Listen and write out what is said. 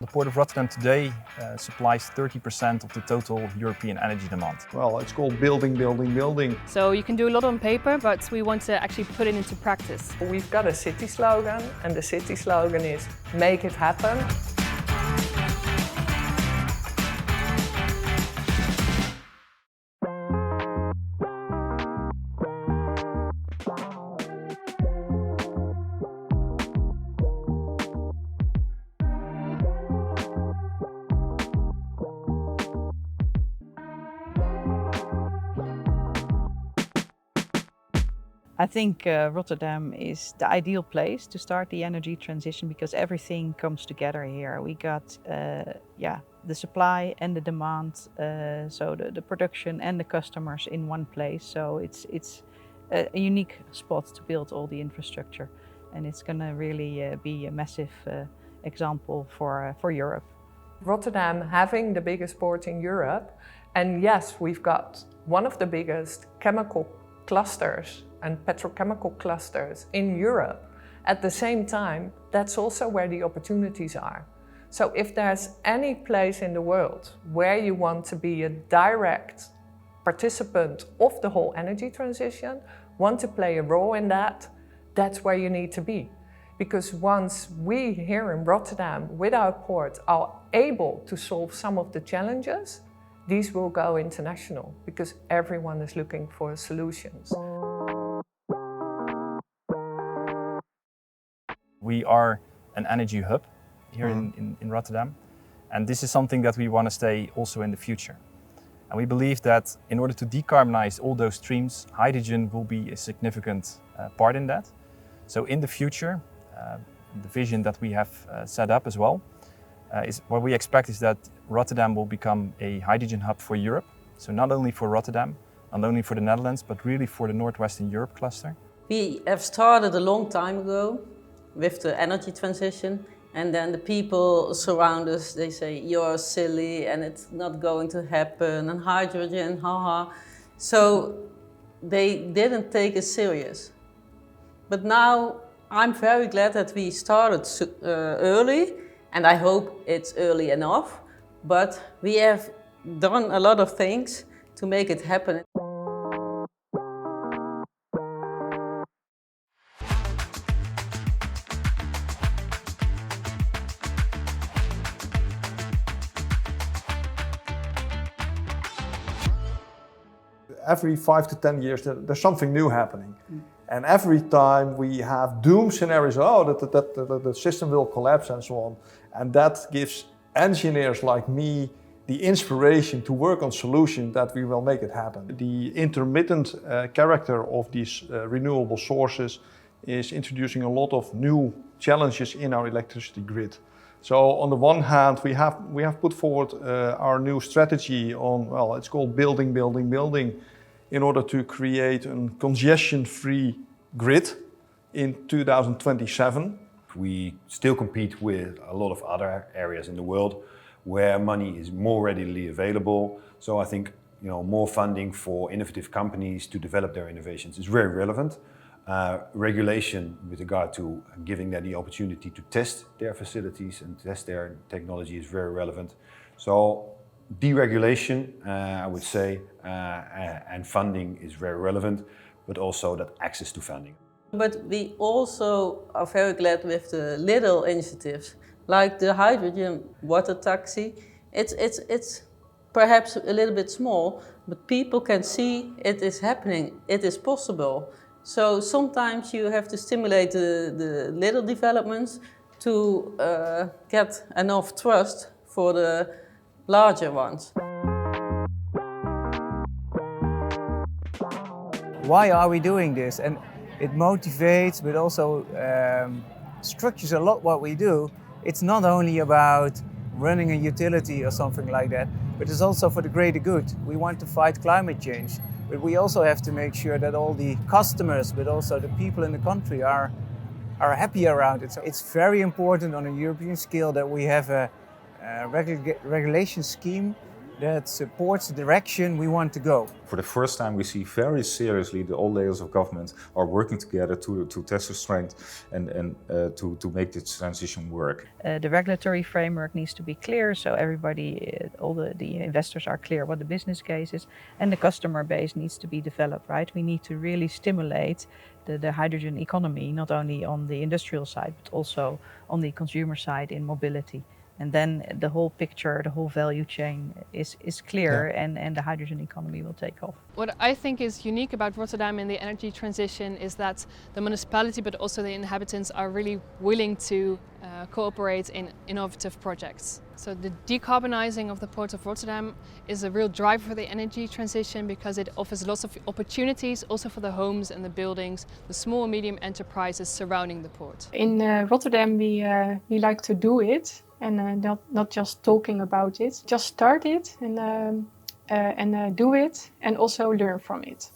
The Port of Rotterdam today supplies 30% of the total European energy demand. Well, it's called building, building, building. So you can do a lot on paper, but we want to actually put it into practice. We've got a city slogan, and the city slogan is "Make it happen." I think Rotterdam is the ideal place to start the energy transition because everything comes together here. We got the supply and the demand, so the production and the customers in one place. So it's a unique spot to build all the infrastructure, and it's going to really be a massive example for Europe. Rotterdam having the biggest port in Europe, and yes, we've got one of the biggest chemical clusters and petrochemical clusters in Europe. At the same time, that's also where the opportunities are. So if there's any place in the world where you want to be a direct participant of the whole energy transition, want to play a role in that, that's where you need to be. Because once we here in Rotterdam, with our port, are able to solve some of the challenges, these will go international because everyone is looking for solutions. We are an energy hub here in Rotterdam, and this is something that we want to stay also in the future. And we believe that in order to decarbonize all those streams, hydrogen will be a significant part in that. So in the future, the vision that we have set up as well, is what we expect is that Rotterdam will become a hydrogen hub for Europe. So not only for Rotterdam, not only for the Netherlands, but really for the Northwestern Europe cluster. We have started a long time ago with the energy transition, and then the people surround us, they say, you're silly and it's not going to happen, and hydrogen, haha. So they didn't take it serious. But now I'm very glad that we started early, and I hope it's early enough, but we have done a lot of things to make it happen. Every 5 to 10 years, there's something new happening. And every time we have doom scenarios, that the system will collapse and so on. And that gives engineers like me the inspiration to work on solutions that we will make it happen. The intermittent character of these renewable sources is introducing a lot of new challenges in our electricity grid. So on the one hand, we have put forward our new strategy on, well, it's called building, building, building, in order to create a congestion-free grid in 2027. We still compete with a lot of other areas in the world where money is more readily available. So I think more funding for innovative companies to develop their innovations is very relevant. Regulation with regard to giving them the opportunity to test their facilities and test their technology is very relevant. So deregulation, I would say, and funding is very relevant, but also that access to funding. But we also are very glad with the little initiatives, like the hydrogen water taxi. It's perhaps a little bit small, but people can see it is happening, it is possible. So sometimes you have to stimulate the little developments to get enough trust for the larger ones. Why are we doing this? And it motivates, but also structures a lot what we do. It's not only about running a utility or something like that, but it's also for the greater good. We want to fight climate change, but we also have to make sure that all the customers, but also the people in the country are happy around it. So it's very important on a European scale that we have a regulation scheme that supports the direction we want to go. For the first time, we see very seriously all layers of government are working together to test the strength and to make this transition work. The regulatory framework needs to be clear, so everybody, all the investors are clear what the business case is, and the customer base needs to be developed, right? We need to really stimulate the hydrogen economy, not only on the industrial side, but also on the consumer side in mobility. And then the whole picture, the whole value chain is clear, and the hydrogen economy will take off. What I think is unique about Rotterdam in the energy transition is that the municipality, but also the inhabitants, are really willing to cooperate in innovative projects. So the decarbonizing of the Port of Rotterdam is a real driver for the energy transition because it offers lots of opportunities also for the homes and the buildings, the small and medium enterprises surrounding the port. In Rotterdam we like to do it and not just talking about it. Just start it and do it and also learn from it.